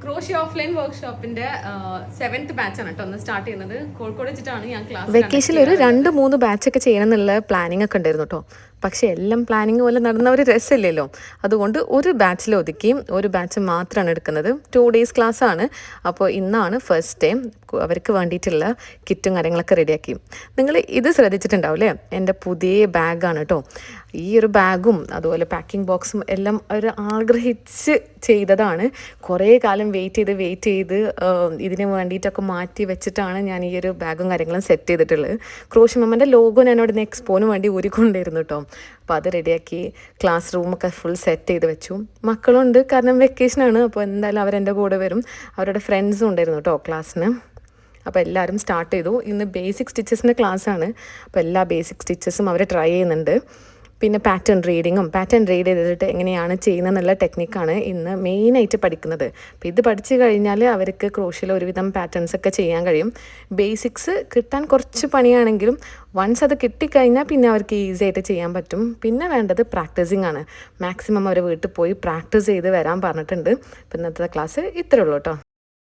Crochet offline വർക്ക്ഷോപ്പിന്റെ 7th ബാച്ചാണ് കേട്ടോ ഒന്ന് start ചെയ്യുന്നത്. കോഴിക്കോട് വെച്ചിട്ടാണ് ഞാൻ ക്ലാസ്. വെക്കേഷനിൽ ഒരു 2-3 ബാച്ചൊക്കെ ചെയ്യണം എന്നുള്ള പ്ലാനിങ് ഒക്കെ ഉണ്ടായിരുന്നു കേട്ടോ. പക്ഷേ എല്ലാം പ്ലാനിങ് പോലെ നടന്ന ഒരു രസമില്ലല്ലോ. അതുകൊണ്ട് ഒരു ബാച്ചിൽ ഒതുക്കി ഒരു ബാച്ച് മാത്രമാണ് എടുക്കുന്നത്. 2 days ക്ലാസ്സാണ്. അപ്പോൾ ഇന്നാണ് ഫസ്റ്റ് ടൈം അവർക്ക് വേണ്ടിയിട്ടുള്ള കിറ്റും കാര്യങ്ങളൊക്കെ റെഡിയാക്കി. നിങ്ങൾ ഇത് ശ്രദ്ധിച്ചിട്ടുണ്ടാവില്ലേ, എൻ്റെ പുതിയ ബാഗാണ് കേട്ടോ. ഈ ഒരു ബാഗും അതുപോലെ പാക്കിംഗ് ബോക്സും എല്ലാം ഒരു ആഗ്രഹിച്ച് ചെയ്തതാണ്. കുറേ കാലം വെയിറ്റ് ചെയ്ത് ഇതിന് വേണ്ടിയിട്ടൊക്കെ മാറ്റി വെച്ചിട്ടാണ് ഞാൻ ഈ ഒരു ബാഗും കാര്യങ്ങളും സെറ്റ് ചെയ്തിട്ടുള്ളത്. ക്രോഷ്യ മമ്മൻ്റെ ലോഗോ ഞാൻ അവിടെ എക്സ്പോന് വേണ്ടി ഊരിക്കൊണ്ടിരുന്നു കേട്ടോ. അപ്പോൾ അത് റെഡിയാക്കി ക്ലാസ് റൂമൊക്കെ ഫുൾ സെറ്റ് ചെയ്ത് വെച്ചു. മക്കളുണ്ട്, കാരണം വെക്കേഷനാണ്. അപ്പോൾ എന്തായാലും അവരെൻ്റെ കൂടെ വരും. അവരുടെ ഫ്രണ്ട്സും ഉണ്ടായിരുന്നു കേട്ടോ ക്ലാസ്സിന്. അപ്പോൾ എല്ലാവരും സ്റ്റാർട്ട് ചെയ്തു. ഇന്ന് ബേസിക് സ്റ്റിച്ചസിൻ്റെ ക്ലാസ്സാണ്. അപ്പോൾ എല്ലാ ബേസിക് സ്റ്റിച്ചസും അവർ ട്രൈ ചെയ്യുന്നുണ്ട്. പിന്നെ പാറ്റേൺ റീഡ് ചെയ്തിട്ട് എങ്ങനെയാണ് ചെയ്യുന്നതെന്നുള്ള ടെക്നിക്കാണ് ഇന്ന് മെയിനായിട്ട് പഠിക്കുന്നത്. അപ്പോൾ ഇത് പഠിച്ചു കഴിഞ്ഞാൽ അവർക്ക് ക്രോഷ്യയിൽ ഒരുവിധം പാറ്റേൺസ് ഒക്കെ ചെയ്യാൻ കഴിയും. ബേസിക്സ് കിട്ടാൻ കുറച്ച് പണിയാണെങ്കിലും വൺസ് അത് കിട്ടിക്കഴിഞ്ഞാൽ പിന്നെ അവർക്ക് ഈസി ആയിട്ട് ചെയ്യാൻ പറ്റും. പിന്നെ വേണ്ടത് പ്രാക്ടീസിങ് ആണ്. മാക്സിമം അവർ വീട്ടിൽ പോയി പ്രാക്ടീസ് ചെയ്ത് വരാൻ പറഞ്ഞിട്ടുണ്ട്. അപ്പോൾ ഇന്നത്തെ ക്ലാസ് ഇത്രയേ ഉള്ളൂ കേട്ടോ.